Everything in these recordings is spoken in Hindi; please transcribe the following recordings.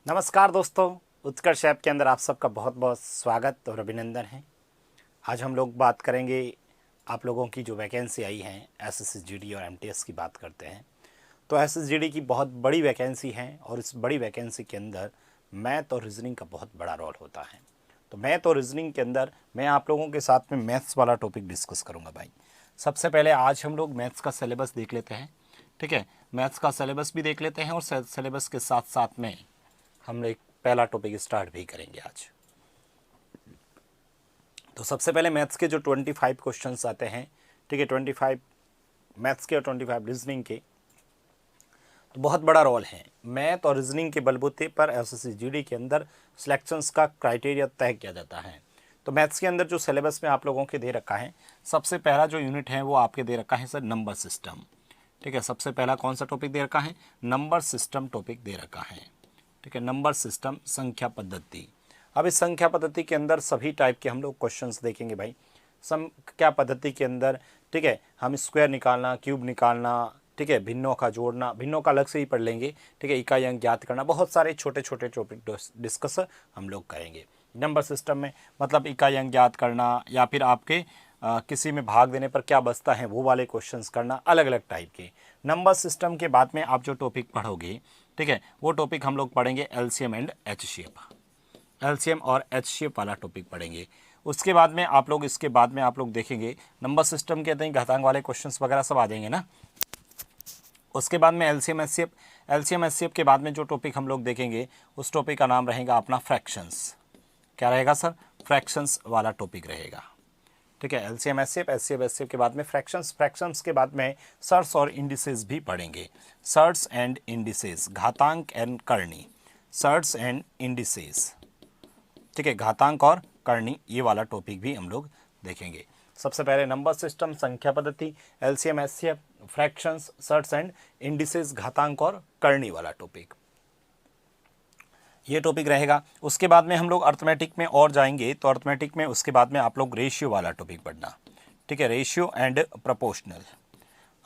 नमस्कार दोस्तों, उत्कर्ष ऐप के अंदर आप सबका बहुत बहुत स्वागत और अभिनंदन है। आज हम लोग बात करेंगे आप लोगों की जो वैकेंसी आई हैं एसएसजीडी और एमटीएस की बात करते हैं। तो एसएसजीडी की बहुत बड़ी वैकेंसी है और इस बड़ी वैकेंसी के अंदर मैथ और रीजनिंग का बहुत बड़ा रोल होता है। तो मैथ और रीजनिंग के अंदर मैं आप लोगों के साथ में मैथ्स वाला टॉपिक डिस्कस करूँगा भाई। सबसे पहले आज हम लोग मैथ्स का सिलेबस देख लेते हैं। ठीक है, मैथ्स का सिलेबस भी देख लेते हैं और सिलेबस के साथ साथ में हम एक पहला टॉपिक स्टार्ट भी करेंगे आज। तो सबसे पहले मैथ्स के जो 25 क्वेश्चंस आते हैं, ठीक है, 25 मैथ्स के और 25 रीजनिंग के, तो बहुत बड़ा रोल है। मैथ और रीजनिंग के बलबूते पर एसएसजीडी के अंदर सिलेक्शंस का क्राइटेरिया तय किया जाता है। तो मैथ्स के अंदर जो सिलेबस में आप लोगों के दे रखा है, सबसे पहला जो यूनिट है वो आपके दे रखा है सर नंबर सिस्टम। ठीक है, सबसे पहला कौन सा टॉपिक दे रखा है? नंबर सिस्टम टॉपिक दे रखा है। ठीक है, नंबर सिस्टम, संख्या पद्धति। अब इस संख्या पद्धति के अंदर सभी टाइप के हम लोग क्वेश्चंस देखेंगे भाई। संख्या पद्धति के अंदर, ठीक है, हम स्क्वायर निकालना, क्यूब निकालना, ठीक है, भिन्नों का जोड़ना, भिन्नों का अलग से ही पढ़ लेंगे। ठीक है, इकाई अंक ज्ञात करना, बहुत सारे छोटे छोटे टॉपिक डिस्कस हम लोग करेंगे। नंबर सिस्टम में मतलब इकाई अंक ज्ञात करना या फिर आपके किसी में भाग देने पर क्या बचता है वो वाले क्वेश्चंस करना, अलग अलग टाइप के। नंबर सिस्टम के बाद में आप जो टॉपिक पढ़ोगे, ठीक है, वो टॉपिक हम लोग पढ़ेंगे एलसीएम एंड एचसीएफ। एलसीएम और एचसीएफ वाला टॉपिक पढ़ेंगे। उसके बाद में आप लोग इसके बाद में आप लोग देखेंगे नंबर सिस्टम के अंदर घातांक वाले क्वेश्चंस वगैरह सब आ जाएंगे ना। उसके बाद में एलसीएम एचसीएफ के बाद में जो टॉपिक हम लोग देखेंगे उस टॉपिक का नाम रहेगा अपना फ्रैक्शंस। क्या रहेगा सर? फ्रैक्शंस वाला टॉपिक रहेगा। ठीक है, एलसीएम एचसीएफ के बाद में फ्रैक्शंस के बाद में सर्ट्स और इंडिसेस भी पढ़ेंगे। सर्ट्स एंड इंडिसेस, घातांक एंड करनी, सर्ट्स एंड इंडिसेस। ठीक है, घातांक और करनी, ये वाला टॉपिक भी हम लोग देखेंगे। सबसे पहले नंबर सिस्टम, संख्या पद्धति, LCM HCF, fractions, shirts and indices, घातांक और करनी वाला टॉपिक, ये टॉपिक रहेगा। उसके बाद में हम लोग अर्थमेटिक में और जाएंगे। तो अर्थमेटिक में उसके बाद में आप लोग रेशियो वाला टॉपिक पढ़ना। ठीक है, रेशियो एंड प्रोपोर्शनल,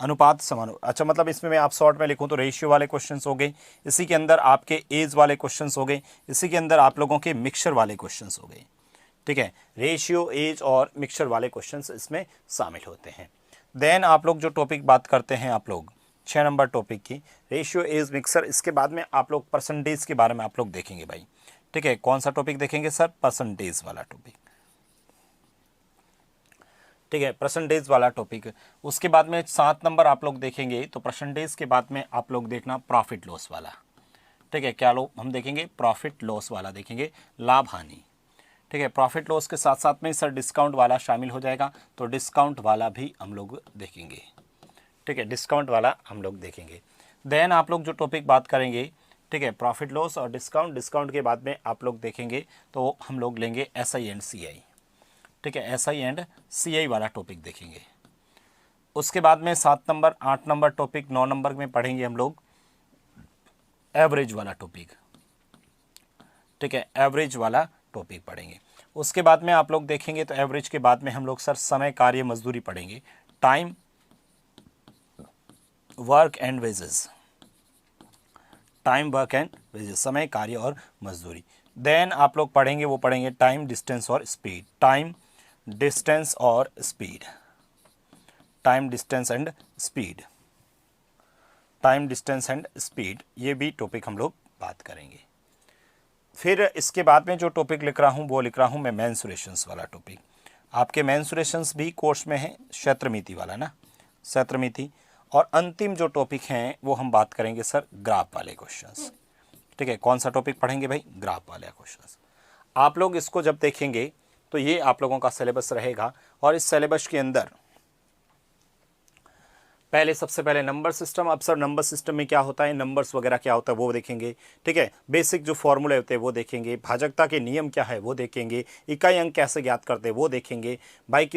अनुपात अच्छा मतलब इसमें मैं आप शॉर्ट में लिखूं तो रेशियो वाले क्वेश्चंस हो गए, इसी के अंदर आपके एज वाले क्वेश्चंस हो गए, इसी के अंदर आप लोगों के मिक्सचर वाले क्वेश्चंस हो गए। ठीक है, रेशियो, एज और मिक्सचर वाले क्वेश्चंस इसमें शामिल होते हैं। देन आप लोग जो टॉपिक बात करते हैं आप लोग 6 नंबर टॉपिक की, रेशियो, एज, मिक्सर, इसके बाद में आप लोग परसेंटेज के बारे में आप लोग देखेंगे भाई। ठीक है, कौन सा टॉपिक देखेंगे सर? परसेंटेज वाला टॉपिक। ठीक है, परसेंटेज वाला टॉपिक। उसके बाद में 7 नंबर आप लोग देखेंगे। तो परसेंटेज के बाद में आप लोग देखना प्रॉफिट लॉस वाला। ठीक है, क्या लोग हम देखेंगे? प्रॉफिट लॉस वाला देखेंगे, लाभ हानि। ठीक है, प्रॉफिट लॉस के साथ साथ में सर डिस्काउंट वाला शामिल हो जाएगा, तो डिस्काउंट वाला भी हम लोग देखेंगे। ठीक है, डिस्काउंट वाला हम लोग देखेंगे। देन आप लोग जो टॉपिक बात करेंगे, ठीक है, प्रॉफिट लॉस और डिस्काउंट, डिस्काउंट के बाद में आप लोग देखेंगे तो हम लोग लेंगे एसआई एंड सीआई। ठीक है, एसआई एंड सीआई वाला टॉपिक देखेंगे। उसके बाद में 7 नंबर, 8 नंबर टॉपिक, 9 नंबर में पढ़ेंगे हम लोग एवरेज वाला टॉपिक। ठीक है, एवरेज वाला टॉपिक पढ़ेंगे। उसके बाद में आप लोग देखेंगे तो एवरेज के बाद में हम लोग सर समय, कार्य, मजदूरी पढ़ेंगे। Time, work and wages, time, work and wages, समय, कार्य और मजदूरी। देन आप लोग पढ़ेंगे, वो पढ़ेंगे टाइम, डिस्टेंस और स्पीड। टाइम, डिस्टेंस और speed, time, distance and speed, time, distance and speed, ये भी टॉपिक हम लोग बात करेंगे। फिर इसके बाद में जो टॉपिक लिख रहा हूँ वो लिख रहा हूँ मैं मेंसुरेशंस वाला टॉपिक। आपके मेंसुरेशंस भी कोर्स में है, क्षेत्रमिति वाला ना, क्षेत्रमिति। और अंतिम जो टॉपिक हैं वो हम बात करेंगे सर ग्राफ वाले क्वेश्चंस। ठीक है, कौन सा टॉपिक पढ़ेंगे भाई? ग्राफ वाले क्वेश्चंस। आप लोग इसको जब देखेंगे तो ये आप लोगों का सिलेबस रहेगा। और इस सिलेबस के अंदर पहले सबसे पहले नंबर सिस्टम। अब सर नंबर सिस्टम में क्या होता है, नंबर्स वगैरह क्या होता है वो देखेंगे। ठीक है, बेसिक जो फॉर्मूले होते हैं वो देखेंगे, भाजकता के नियम क्या है वो देखेंगे, इकाई अंक कैसे ज्ञात करते हैं वो देखेंगे भाई,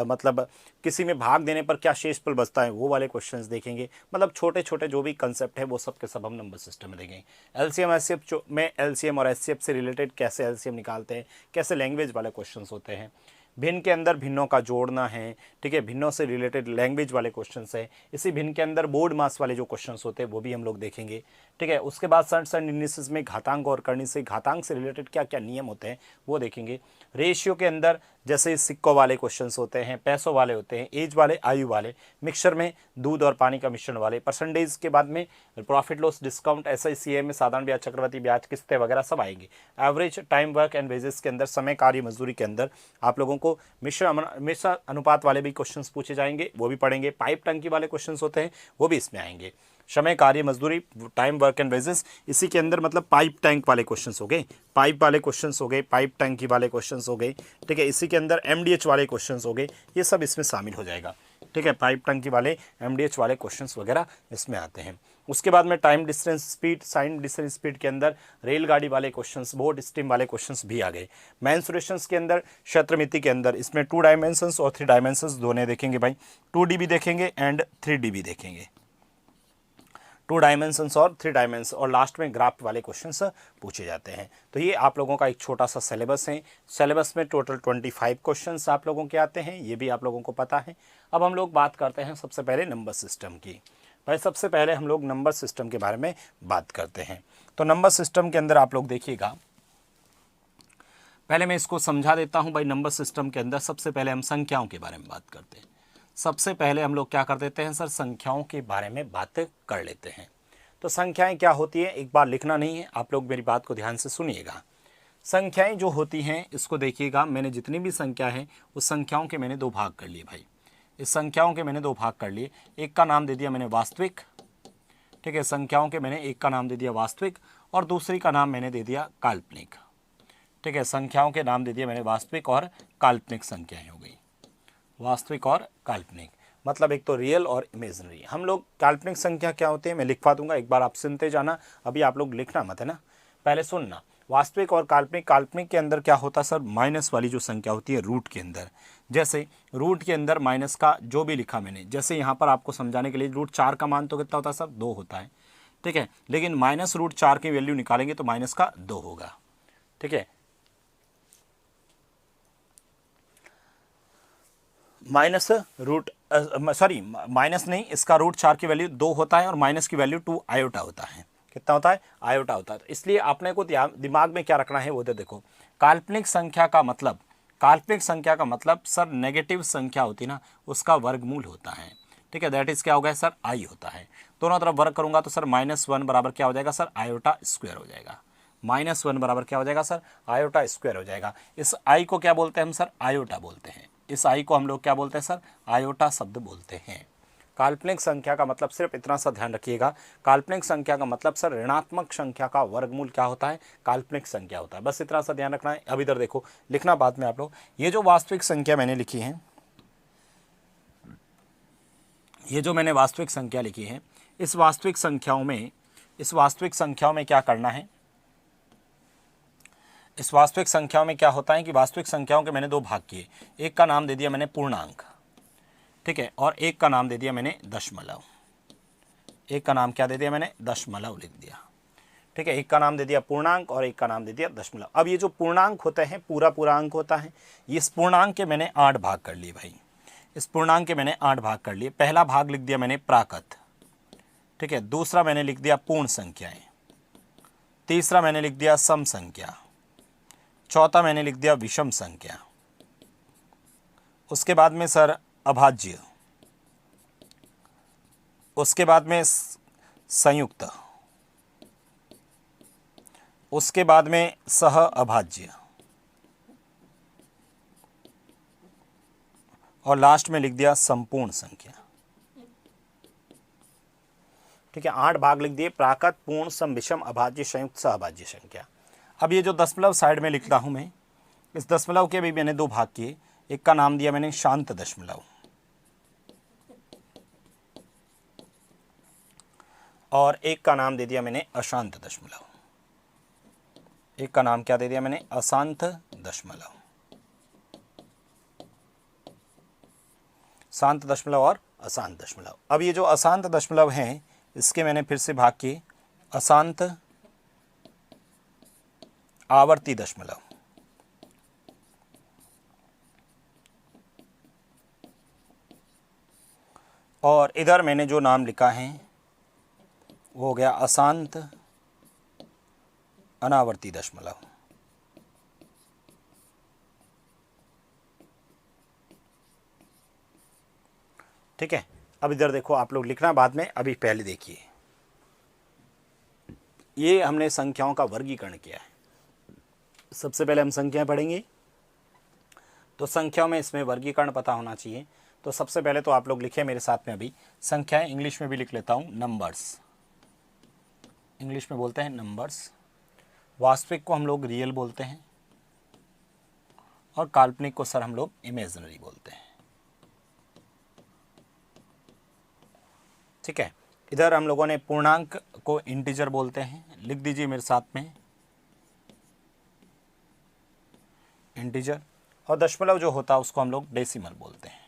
मतलब किसी में भाग देने पर क्या शेषफल बचता है वो वाले क्वेश्चंस देखेंगे। मतलब छोटे छोटे जो भी कंसेप्ट है वो सब के सब हम नंबर सिस्टम में देखेंगे। एलसीएम एचसीएफ में एलसीएम और एचसीएफ से रिलेटेड कैसे एलसीएम निकालते हैं, कैसे लैंग्वेज वाले क्वेश्चंस होते हैं, भिन्न के अंदर भिन्नों का जोड़ना है, ठीक है, भिन्नों से रिलेटेड लैंग्वेज वाले क्वेश्चंस है। इसी भिन्न के अंदर बोर्ड मास वाले जो क्वेश्चंस होते हैं वो भी हम लोग देखेंगे, ठीक है। उसके बाद सट्स एंड इंडिसेस में घातांक और करनी से घातांक से रिलेटेड क्या क्या नियम होते हैं वो देखेंगे। रेशियो के अंदर जैसे सिक्कों वाले क्वेश्चंस होते हैं, पैसों वाले होते हैं, एज वाले, आयु वाले, मिक्सचर में दूध और पानी का मिश्रण वाले, परसेंटेज के बाद में प्रॉफिट लॉस डिस्काउंट, SICA में साधारण ब्याज, चक्रवृद्धि ब्याज, किस्तें वगैरह सब आएंगे। Average time work and wages के अंदर, समय कार्य मजदूरी के अंदर आप लोगों को मिश्र अनुपात वाले भी क्वेश्चंस पूछे जाएंगे, वो भी पढ़ेंगे। पाइप टंकी वाले क्वेश्चंस होते हैं वो भी इसमें आएंगे। समय कार्य मजदूरी, टाइम वर्क एंड वेजेस, इसी के अंदर मतलब पाइप टैंक वाले क्वेश्चंस हो गए, पाइप वाले क्वेश्चंस हो गए, पाइप टैंकी वाले क्वेश्चंस हो गए, ठीक है। इसी के अंदर MDH वाले क्वेश्चंस हो गए, ये सब इसमें शामिल हो जाएगा, ठीक है। पाइप टंकी वाले, MDH वाले क्वेश्चंस वगैरह इसमें आते हैं। उसके बाद में time distance speed, sign distance speed के अंदर रेलगाड़ी वाले क्वेश्चंस, बोट स्टीम वाले क्वेश्चंस भी आ गए। मेंसुरेशंस के अंदर, क्षेत्रमिति के अंदर इसमें 2 डायमेंशंस और 3 डायमेंशंस दोनों देखेंगे भाई, 2D भी देखेंगे एंड 3D भी देखेंगे, 2 डायमेंशंस और 3 डायमेंशन, और लास्ट में ग्राफ वाले क्वेश्चंस पूछे जाते हैं। तो ये आप लोगों का एक छोटा सा सिलेबस है। सिलेबस में टोटल 25 क्वेश्चंस आप लोगों के आते हैं, ये भी आप लोगों को पता है। अब हम लोग बात करते हैं सबसे पहले नंबर सिस्टम की। भाई सबसे पहले हम लोग नंबर सिस्टम के बारे में बात करते हैं। तो नंबर सिस्टम के अंदर आप लोग देखिएगा, पहले मैं इसको समझा देता हूं भाई। नंबर सिस्टम के अंदर सबसे पहले हम संख्याओं के बारे में बात करते हैं। सबसे पहले हम लोग क्या कर देते हैं सर, संख्याओं के बारे में बात कर लेते हैं। तो संख्याएं क्या होती है, एक बार लिखना नहीं है, आप लोग मेरी बात को ध्यान से सुनिएगा। संख्याएं जो होती हैं इसको देखिएगा, मैंने जितनी भी संख्या है उस संख्याओं के मैंने 2 भाग कर लिए भाई। इस संख्याओं के मैंने 2 भाग कर लिए, एक का नाम दे दिया मैंने वास्तविक, ठीक है। संख्याओं के मैंने एक का नाम दे दिया वास्तविक और दूसरी का नाम मैंने दे दिया काल्पनिक, ठीक है। संख्याओं के नाम दे दिया मैंने वास्तविक और काल्पनिक संख्याएं हो गई, वास्तविक और काल्पनिक, मतलब एक तो रियल और इमेजिनरी। हम लोग काल्पनिक संख्या क्या होते हैं मैं लिखवा दूंगा, एक बार आप सुनते जाना, अभी आप लोग लिखना मत है ना, पहले सुनना। वास्तविक और काल्पनिक, काल्पनिक के अंदर क्या होता है सर, माइनस वाली जो संख्या होती है रूट के अंदर, जैसे रूट के अंदर माइनस का जो भी लिखा मैंने, जैसे यहाँ पर आपको समझाने के लिए √4 का मान तो कितना होता है सर, 2 होता है, ठीक है। लेकिन -√4 की वैल्यू निकालेंगे तो माइनस का 2 होगा, ठीक है। माइनस नहीं, इसका √4 की वैल्यू 2 होता है और माइनस की वैल्यू 2 आयोटा होता है। कितना होता है, आयोटा होता है। तो इसलिए आपने को दिमाग में क्या रखना है वो देखो, काल्पनिक संख्या का मतलब, काल्पनिक संख्या का मतलब सर नेगेटिव संख्या होती ना उसका वर्गमूल होता है, ठीक है। दैट इज क्या हो गया सर, आई होता है। दोनों तरफ वर्ग करूंगा तो सर -1 बराबर क्या हो जाएगा सर, आयोटा स्क्वायर हो जाएगा। -1 बराबर क्या हो जाएगा सर, आयोटा स्क्वायर हो जाएगा। इस आई को क्या बोलते हैं हम सर, आयोटा बोलते हैं। इस आई को हम लोग क्या बोलते हैं सर, आयोटा शब्द बोलते हैं। काल्पनिक संख्या का मतलब सिर्फ इतना सा ध्यान रखिएगा, काल्पनिक संख्या का मतलब सर ऋणात्मक संख्या का वर्गमूल क्या होता है, काल्पनिक संख्या होता है। बस इतना सा ध्यान रखना है। अब इधर देखो, लिखना बाद में आप लोग, ये जो वास्तविक संख्या मैंने लिखी है, ये जो मैंने वास्तविक संख्या लिखी है, इस वास्तविक संख्याओं में क्या करना है, इस वास्तविक संख्याओं में क्या होता है कि वास्तविक संख्याओं के मैंने 2 भाग किए, एक का नाम दे दिया मैंने पूर्णांक, ठीक है, और एक का नाम दे दिया मैंने दशमलव। एक का नाम क्या दे दिया मैंने, दशमलव लिख दिया, ठीक है। एक का नाम दे दिया पूर्णांक और एक का नाम दे दिया दशमलव। अब ये जो पूर्णांक होते हैं पूरा अंक होता है, इस पूर्णांक के मैंने 8 भाग कर लिए भाई, इस पूर्णांक के मैंने 8 भाग कर लिए। पहला भाग लिख दिया मैंने प्राकृत, ठीक है। दूसरा मैंने लिख दिया पूर्ण संख्याएं, तीसरा मैंने लिख दिया सम संख्या, चौथा मैंने लिख दिया विषम संख्या, उसके बाद में सर अभाज्य, उसके बाद में संयुक्त, उसके बाद में सह अभाज्य, और लास्ट में लिख दिया संपूर्ण संख्या, ठीक है। 8 भाग लिख दिए, प्राकृत, पूर्ण, सम, विषम, अभाज्य, संयुक्त, सहअभाज्य संख्या। अब ये जो दशमलव साइड में लिखता हूं मैं, इस दशमलव के भी मैंने 2 भाग किए, एक का नाम दिया मैंने शांत दशमलव और एक का नाम दे दिया मैंने अशांत दशमलव। एक का नाम क्या दे दिया मैंने, अशांत दशमलव, शांत दशमलव और अशांत दशमलव। अब ये जो अशांत दशमलव हैं इसके मैंने फिर से भाग किए, अशांत आवर्ती दशमलव, और इधर मैंने जो नाम लिखा है वो हो गया अशांत अनावर्ती दशमलव। ठीक है, अब इधर देखो, आप लोग लिखना बाद में, अभी पहले देखिए, ये हमने संख्याओं का वर्गीकरण किया है। सबसे पहले हम संख्याएं पढ़ेंगे, तो संख्याओं में इसमें वर्गीकरण पता होना चाहिए। तो सबसे पहले तो आप लोग लिखे मेरे साथ में, अभी संख्याएं इंग्लिश में भी लिख लेता हूं, नंबर्स, इंग्लिश में बोलते हैं नंबर्स। वास्तविक को हम लोग रियल बोलते हैं, और काल्पनिक को सर हम लोग इमेजिनरी बोलते हैं। ठीक है, इधर हम लोगों ने पूर्णांक को इंटीजर बोलते हैं, लिख दीजिए मेरे साथ में, इंटीजर। और दशमलव जो होता है उसको हम लोग डेसिमल बोलते हैं।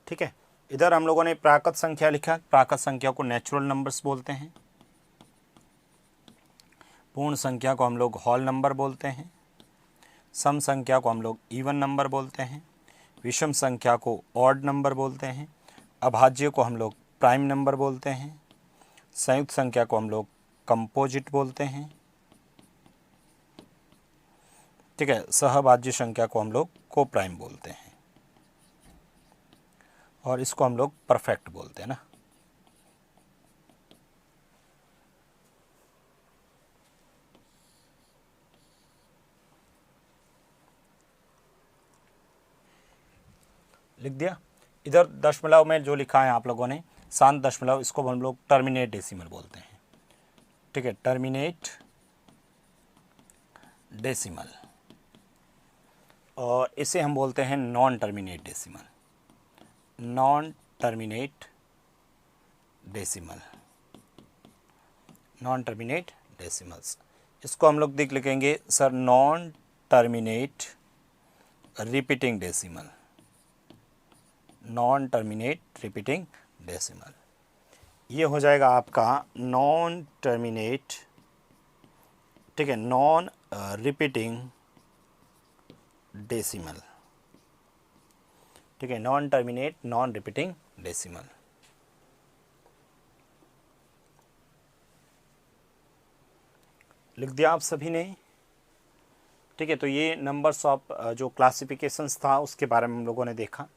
ठीक है, इधर हम लोगों ने प्राकृत संख्या लिखा, प्राकृत संख्या को नेचुरल नंबर्स बोलते हैं। पूर्ण संख्या को हम लोग होल नंबर बोलते हैं। सम संख्या को हम लोग इवन नंबर बोलते हैं। विषम संख्या को ऑड नंबर बोलते हैं। अभाज्य को हम लोग प्राइम नंबर बोलते हैं। संयुक्त संख्या को हम लोग कंपोजिट बोलते हैं। ठीक है, सहभाज्य संख्या को हम लोग को प्राइम बोलते हैं, और इसको हम लोग परफेक्ट बोलते हैं ना। लिख दिया। इधर दशमलव में जो लिखा है आप लोगों ने, शांत दशमलव, इसको हम लोग टर्मिनेट डेसिमल बोलते हैं। ठीक है, टर्मिनेट डेसिमल, और इसे हम बोलते हैं non terminate decimal, non terminate decimal, non terminate decimals. इसको हम लोग देख लिखेंगे sir non terminate repeating decimal, non terminate repeating decimal. ये हो जाएगा आपका नॉन टर्मिनेट, ठीक है, नॉन रिपीटिंग डेसिमल। ठीक है, non terminate non repeating decimal. लिख दिया आप सभी ने। ठीक है, तो ये नंबर्स ऑफ जो क्लासिफिकेशंस था उसके बारे में हम लोगों ने देखा।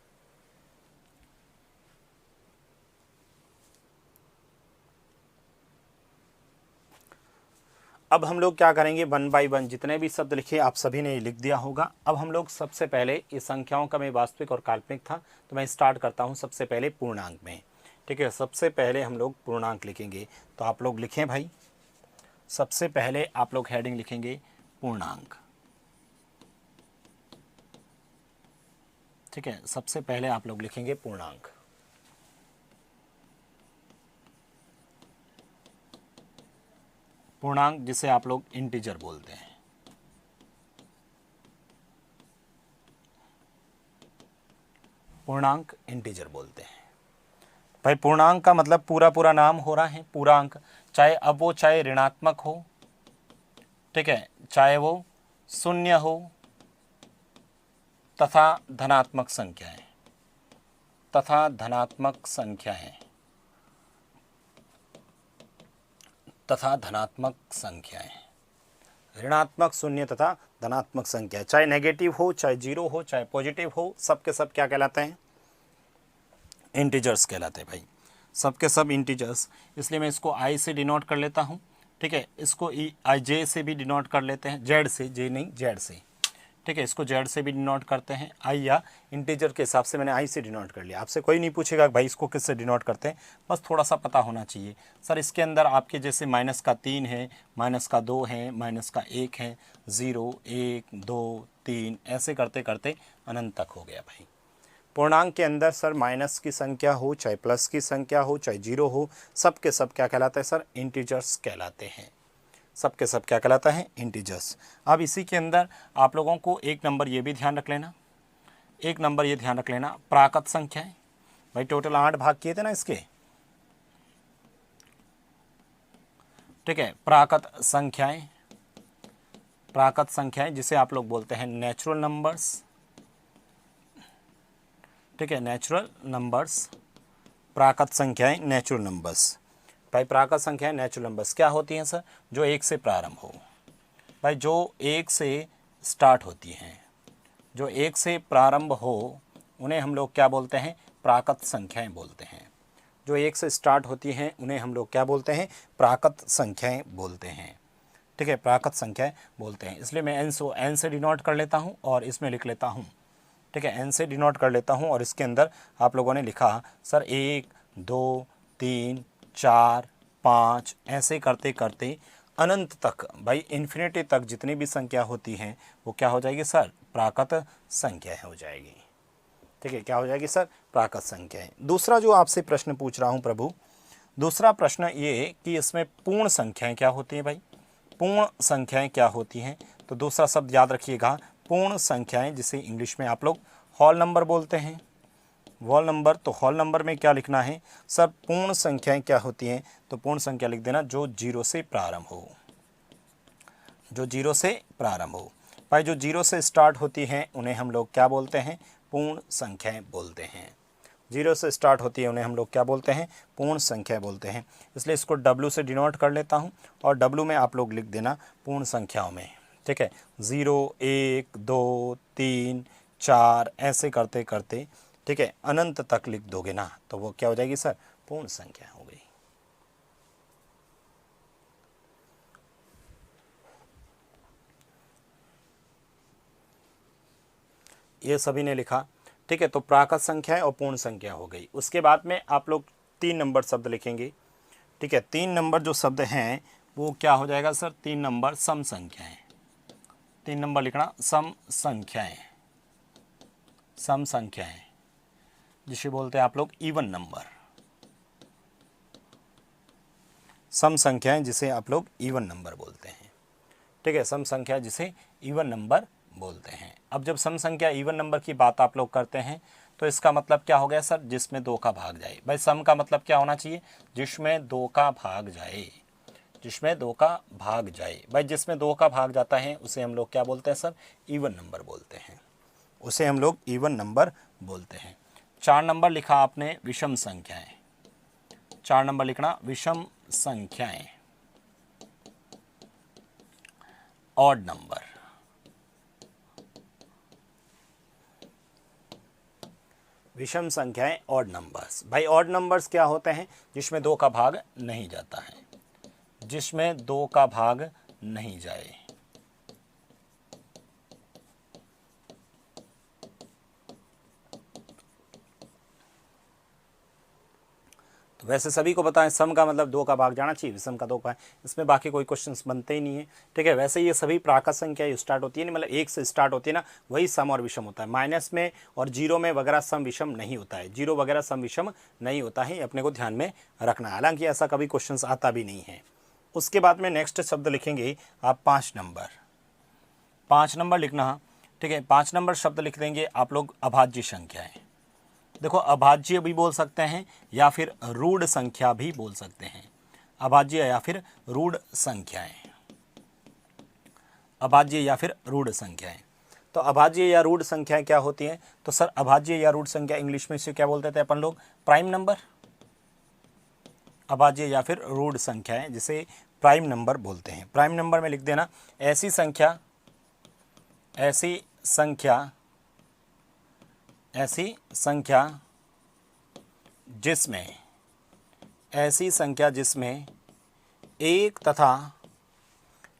अब हम लोग क्या करेंगे, वन बाय वन जितने भी शब्द लिखे आप सभी ने लिख दिया होगा। अब हम लोग सबसे पहले, ये संख्याओं का मैं वास्तविक और काल्पनिक था, तो मैं स्टार्ट करता हूँ सबसे पहले पूर्णांक में। ठीक है, सबसे पहले हम लोग पूर्णांक लिखेंगे, तो आप लोग लिखें भाई। सबसे पहले आप लोग हेडिंग लिखेंगे पूर्णांक। ठीक है, सबसे पहले आप लोग लिखेंगे पूर्णांक। पूर्णांक जिसे आप लोग इंटीजर बोलते हैं। पूर्णांक इंटीजर बोलते हैं भाई। पूर्णांक का मतलब पूरा पूरा नाम हो रहा है पूर्णांक, चाहे अब वो चाहे ऋणात्मक हो, ठीक है, चाहे वो शून्य हो, तथा धनात्मक संख्याएं, तथा धनात्मक संख्याएं, तथा धनात्मक संख्याएं, ऋणात्मक, शून्य तथा धनात्मक संख्या, चाहे नेगेटिव हो, चाहे जीरो हो, चाहे पॉजिटिव हो, सब के सब क्या कहलाते हैं, इंटीजर्स कहलाते हैं भाई, सब के सब इंटीजर्स। इसलिए मैं इसको आई से डिनोट कर लेता हूँ। ठीक है, इसको आई जे से भी डिनोट कर लेते हैं, जेड से, जे नहीं जेड से। ठीक है, इसको जेड से भी डिनोट करते हैं, आई या इंटीजर के हिसाब से मैंने आई से डिनोट कर लिया। आपसे कोई नहीं पूछेगा भाई इसको किससे डिनोट करते हैं, बस थोड़ा सा पता होना चाहिए। सर इसके अंदर आपके जैसे -3 है, -2 है, -1 है, 0, 1, 2, 3, ऐसे करते करते अनंत तक हो गया भाई। पूर्णांक के अंदर सर माइनस की संख्या हो, चाहे प्लस की संख्या हो, चाहे जीरो हो, सब के सब क्या कहलाते हैं सर, इंटीजर्स कहलाते हैं। सब के सब क्या कहलाता है, इंटीजर्स। अब इसी के अंदर आप लोगों को एक नंबर ये भी ध्यान रख लेना, एक नंबर ये ध्यान रख लेना, प्राकृत संख्याएं भाई, टोटल 8 भाग किए थे ना इसके। ठीक है, प्राकृत संख्याएं, प्राकृत संख्याएं जिसे आप लोग बोलते हैं नेचुरल नंबर्स, ठीक है, नेचुरल नंबर्स, प्राकृत संख्याएं नेचुरल नंबर्स। भाई प्राकृत संख्याएं नेचुरल नंबर्स क्या होती हैं सर? जो एक से प्रारंभ हो। भाई जो एक से स्टार्ट होती हैं, जो एक से प्रारंभ हो, उन्हें हम लोग क्या बोलते हैं? प्राकृत संख्याएं बोलते हैं। जो एक से स्टार्ट होती हैं उन्हें हम लोग क्या बोलते हैं? प्राकृत संख्याएं बोलते हैं। ठीक है, प्राकृत संख्याएं बोलते हैं। इसलिए मैं एन से डिनोट कर लेता हूं और इसमें लिख लेता हूं। ठीक है, एन से डिनोट कर लेता हूं और इसके अंदर आप लोगों ने लिखा सर 1 2 3 4 5, ऐसे करते करते अनंत तक, भाई इन्फिनिटी तक जितनी भी संख्या होती हैं वो क्या हो जाएगी सर? प्राकृत संख्या हो जाएगी। ठीक है, क्या हो जाएगी सर? प्राकृत संख्या है। दूसरा जो आपसे प्रश्न पूछ रहा हूं प्रभु, दूसरा प्रश्न ये कि इसमें पूर्ण संख्याएं क्या होती हैं? भाई पूर्ण संख्याएं क्या होती हैं? तो दूसरा शब्द याद रखिएगा, पूर्ण संख्याएं, जिसे इंग्लिश में आप लोग होल नंबर बोलते हैं। होल नंबर, तो होल नंबर में क्या लिखना है सर? पूर्ण संख्याएं क्या होती हैं? तो पूर्ण संख्या लिख देना जो 0 से प्रारंभ हो, जो 0 से प्रारंभ हो। भाई जो 0 से स्टार्ट होती हैं उन्हें हम लोग क्या बोलते हैं? पूर्ण संख्याएं बोलते हैं। 0 से स्टार्ट होती है उन्हें हम लोग क्या बोलते हैं? पूर्ण संख्या बोलते हैं। इसलिए इसको W से डिनोट कर लेता हूं और W में आप लोग लिख देना पूर्ण संख्याओं में। ठीक है, 0 1 2 3 4, ऐसे करते करते, ठीक है, अनंत तक लिख दोगे ना, तो वो क्या हो जाएगी सर? पूर्ण संख्या हो गई। ये सभी ने लिखा। ठीक है, तो प्राकृत संख्या और पूर्ण संख्या हो गई। उसके बाद में आप लोग 3 नंबर शब्द लिखेंगे। ठीक है, 3 नंबर जो शब्द हैं वो क्या हो जाएगा सर? 3 नंबर सम संख्याएं। 3 नंबर लिखना सम संख्याएं, सम संख्याएं, जिसे बोलते हैं आप लोग इवन नंबर। सम संख्याएं जिसे आप लोग इवन नंबर बोलते हैं। ठीक है, सम संख्या जिसे इवन नंबर बोलते हैं। अब जब सम संख्या इवन नंबर की बात आप लोग करते हैं तो इसका मतलब क्या हो गया सर? जिसमें 2 का भाग जाए। भाई सम का मतलब क्या होना चाहिए? जिसमें 2 का भाग जाए, जिसमें 2 का भाग जाए। भाई जिसमें 2 का भाग जाता है उसे हम लोग क्या बोलते हैं सर? इवन नंबर बोलते हैं, उसे हम लोग इवन नंबर बोलते हैं। 4 नंबर लिखा आपने विषम संख्याएं। 4 नंबर लिखना विषम संख्याएं, ऑड नंबर। विषम संख्याएं ऑड नंबर्स। भाई ऑड नंबर्स क्या होते हैं? जिसमें 2 का भाग नहीं जाता है, जिसमें 2 का भाग नहीं जाए। तो वैसे सभी को पता है सम का मतलब 2 का भाग जाना चाहिए, विषम का 2 का, इसमें बाकी कोई क्वेश्चंस बनते ही नहीं है। ठीक है, वैसे ये सभी प्राकृत संख्या स्टार्ट होती है ना, मतलब 1 से स्टार्ट होती है ना, वही सम और विषम होता है। माइनस में और 0 में वगैरह सम विषम नहीं होता है, 0 वगैरह सम विषम नहीं होता है, अपने को ध्यान में रखना। हालांकि ऐसा कभी क्वेश्चन आता भी नहीं है। उसके बाद में नेक्स्ट शब्द लिखेंगे आप 5 नंबर। 5 नंबर लिखना। ठीक है, 5 नंबर शब्द लिख देंगे आप लोग अभाज्य संख्याएं। देखो अभाज्य भी बोल सकते हैं या फिर रूढ़ संख्या भी बोल सकते हैं। अभाज्य या फिर रूढ़ संख्याएं, अभाज्य या फिर रूढ़ संख्याएं। तो अभाज्य या रूढ़ संख्याएं क्या होती हैं? तो सर अभाज्य या रूढ़ संख्या इंग्लिश में इसे क्या बोलते थे अपन लोग? Prime number. अभाज्य या फिर रूढ़ संख्याएं जिसे प्राइम नंबर बोलते हैं। प्राइम नंबर में लिख देना ऐसी संख्या, ऐसी संख्या, ऐसी संख्या जिसमें, ऐसी संख्या जिसमें एक तथा,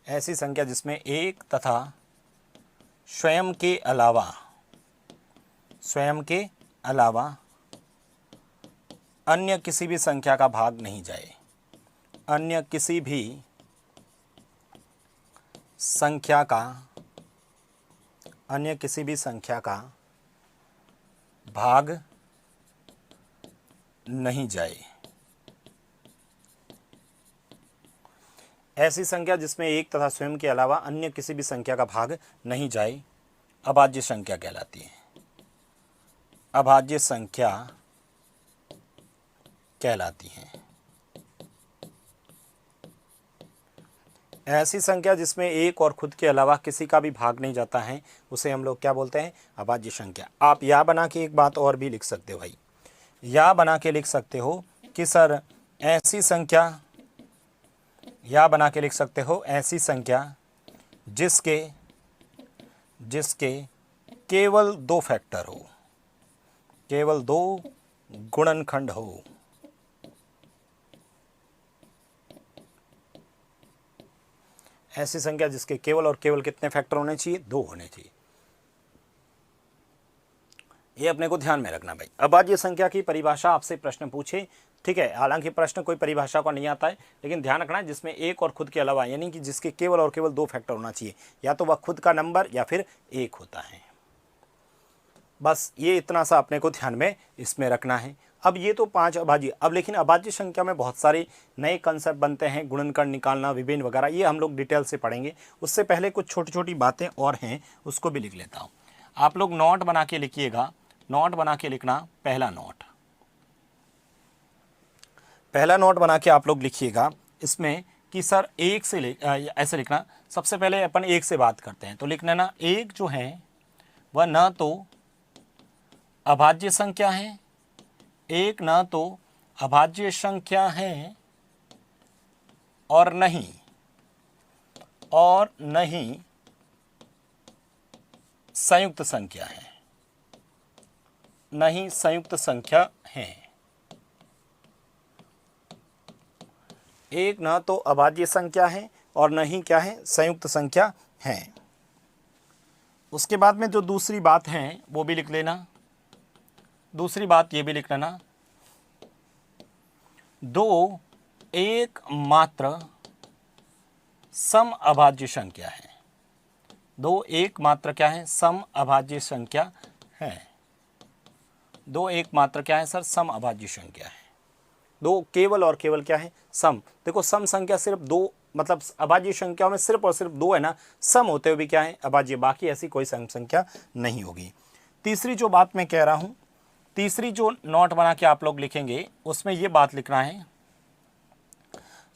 ऐसी संख्या जिसमें एक तथा स्वयं के अलावा, स्वयं के अलावा अन्य किसी भी संख्या का भाग नहीं जाए, अन्य किसी भी संख्या का, अन्य किसी भी संख्या का भाग नहीं जाए। ऐसी संख्या जिसमें एक तथा स्वयं के अलावा अन्य किसी भी संख्या का भाग नहीं जाए अभाज्य संख्या कहलाती है, अभाज्य संख्या कहलाती है। ऐसी संख्या जिसमें एक और खुद के अलावा किसी का भी भाग नहीं जाता है उसे हम लोग क्या बोलते हैं, अभाज्य संख्या। आप या बना के एक बात और भी लिख सकते हो भाई, या बना के लिख सकते हो कि सर ऐसी संख्या, या बना के लिख सकते हो ऐसी संख्या जिसके केवल 2 फैक्टर हो, केवल 2 गुणनखंड हो। ऐसी संख्या जिसके केवल और केवल कितने फैक्टर होने चाहिए, 2 होने चाहिए। ये अपने को ध्यान में रखना भाई। अभाज्य संख्या की परिभाषा आपसे प्रश्न पूछे, ठीक है, हालांकि प्रश्न कोई परिभाषा को नहीं आता है, लेकिन ध्यान रखना जिसमें एक और खुद के अलावा, यानी कि जिसके केवल और केवल 2 फैक्टर होना चाहिए, या तो वह खुद का नंबर या फिर 1 होता है। बस ये इतना सा अपने को ध्यान में इसमें रखना है। अब ये तो 5 अभाज्य, अब लेकिन अभाज्य संख्या में बहुत सारे नए कंसेप्ट बनते हैं, गुणनखंड निकालना, विभिन्न वगैरह, ये हम लोग डिटेल से पढ़ेंगे। उससे पहले कुछ छोटी छोटी बातें और हैं, उसको भी लिख लेता हूँ। आप लोग नोट बना के लिखिएगा, नोट बना के लिखना। पहला नोट बना के आप लोग लिखिएगा इसमें कि सर 1 से ऐसे लिखना। सबसे पहले अपन 1 से बात करते हैं, तो लिखना ना 1 जो है वह न तो अभाज्य संख्या है, 1 न तो अभाज्य संख्या है और नहीं संयुक्त संख्या है, नहीं संयुक्त संख्या है। 1 न तो अभाज्य संख्या है और नहीं क्या है, संयुक्त संख्या है। उसके बाद में जो दूसरी बात है वो भी लिख लेना। दूसरी बात ये भी लिख लेना, 2 एकमात्र सम अभाज्य संख्या है। 2 एकमात्र क्या है, सम अभाज्य संख्या है। 2 एकमात्र क्या है सर, सम अभाज्य संख्या है। 2 केवल और केवल क्या है, सम। देखो सम संख्या सिर्फ 2, मतलब अभाज्य संख्याओं में सिर्फ और सिर्फ 2 है ना, सम होते हुए भी क्या है, अभाज्य, बाकी ऐसी कोई सम संख्या नहीं होगी। तीसरी जो बात मैं कह रहा हूं, तीसरी जो नोट बना के आप लोग लिखेंगे उसमें ये बात लिखना है,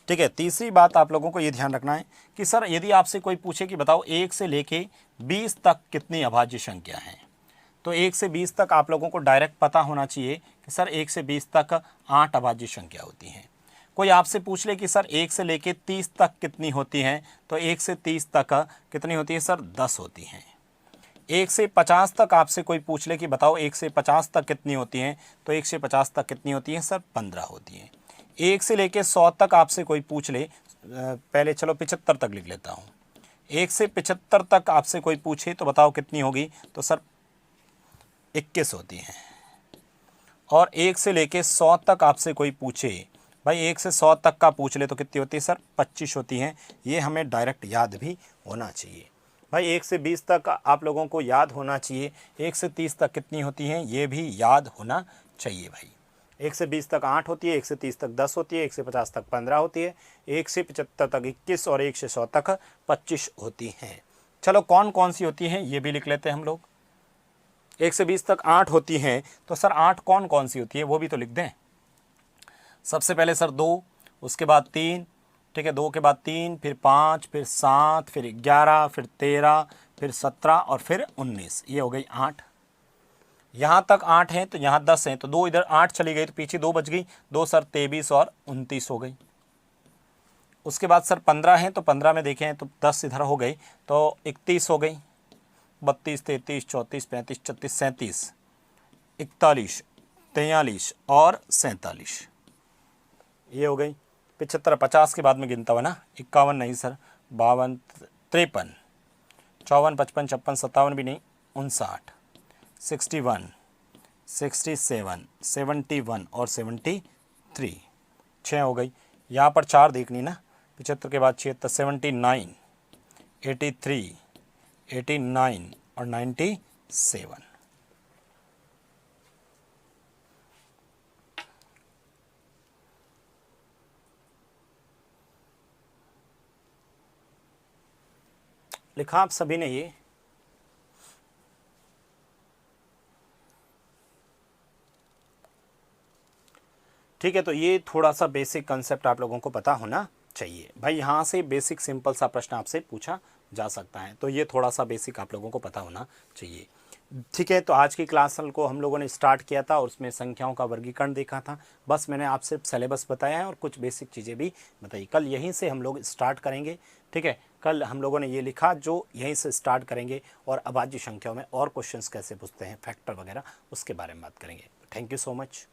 ठीक है। तीसरी बात आप लोगों को ये ध्यान रखना है कि सर यदि आपसे कोई पूछे कि बताओ 1 से लेके 20 तक कितनी अभाज्य संख्या है, तो 1 से 20 तक आप लोगों को डायरेक्ट पता होना चाहिए कि सर 1 से 20 तक 8 अभाज्य संख्या होती हैं। कोई आपसे पूछ ले कि सर 1 से लेके 30 तक कितनी होती हैं, तो 1 से 30 तक कितनी होती है सर, 10 होती हैं। 1 से 50 तक आपसे कोई पूछ ले कि बताओ 1 से 50 तक कितनी होती हैं, तो 1 से 50 तक कितनी होती हैं सर, 15 होती हैं। 1 से लेके 100 तक आपसे कोई पूछ ले, पहले चलो 75 तक लिख लेता हूँ। 1 से 75 तक आपसे कोई पूछे तो बताओ कितनी होगी, तो सर 21 होती हैं। और 1 से लेके 100 तक आपसे कोई पूछे, भाई 1 से 100 तक का पूछ ले तो कितनी होती है सर, 25 होती हैं। ये हमें डायरेक्ट याद भी होना चाहिए भाई। 1 से 20 तक आप लोगों को याद होना चाहिए। 1 से 30 तक कितनी होती हैं, ये भी याद होना चाहिए भाई। 1 से 20 तक 8 होती है, 1 से 30 तक 10 होती है, 1 से 50 तक 15 होती है, 1 से 75 तक 21 और 1 से 100 तक 25 होती हैं। चलो कौन कौन सी होती हैं ये भी लिख लेते हैं हम लोग। 1 से 20 तक 8 होती हैं, तो सर 8 कौन कौन सी होती है वो भी तो लिख दें। सबसे पहले सर 2, उसके बाद 3, ठीक है, 2 के बाद 3, फिर 5, फिर 7, फिर 11, फिर 13, फिर 17 और फिर 19, ये हो गई 8। यहाँ तक 8 हैं तो यहाँ 10 हैं, तो 2 इधर 8 चली गई तो पीछे 2 बच गई, 2 सर 23 और 29 हो गई। उसके बाद सर 15 हैं तो 15 में देखें तो 10 इधर हो गई तो 31 हो गई, 32, 33, 34, 35, 36, 37, 41, 43 और 47, ये हो गई। 75, 50 के बाद में गिनता हुआ ना, 51 नहीं सर, 52, 53, 54, 55, 56, 57 भी नहीं, 59, 61, 67, 71 और 73, 6 हो गई। यहाँ पर 4 देखनी ना, 75 के बाद 76, 79, 83, 89 और 97। लिखा आप सभी ने ये, ठीक है। तो ये थोड़ा सा बेसिक कंसेप्ट आप लोगों को पता होना चाहिए भाई। यहाँ से बेसिक सिंपल सा प्रश्न आपसे पूछा जा सकता है, तो ये थोड़ा सा बेसिक आप लोगों को पता होना चाहिए। ठीक है, तो आज की क्लास को हम लोगों ने स्टार्ट किया था और उसमें संख्याओं का वर्गीकरण देखा था। बस मैंने आपसे सिलेबस बताया है और कुछ बेसिक चीज़ें भी बताई। कल यहीं से हम लोग स्टार्ट करेंगे। ठीक है, कल हम लोगों ने ये लिखा जो यहीं से स्टार्ट करेंगे और अभाज्य संख्याओं में और क्वेश्चंस कैसे पूछते हैं, फैक्टर वगैरह, उसके बारे में बात करेंगे। Thank you so much.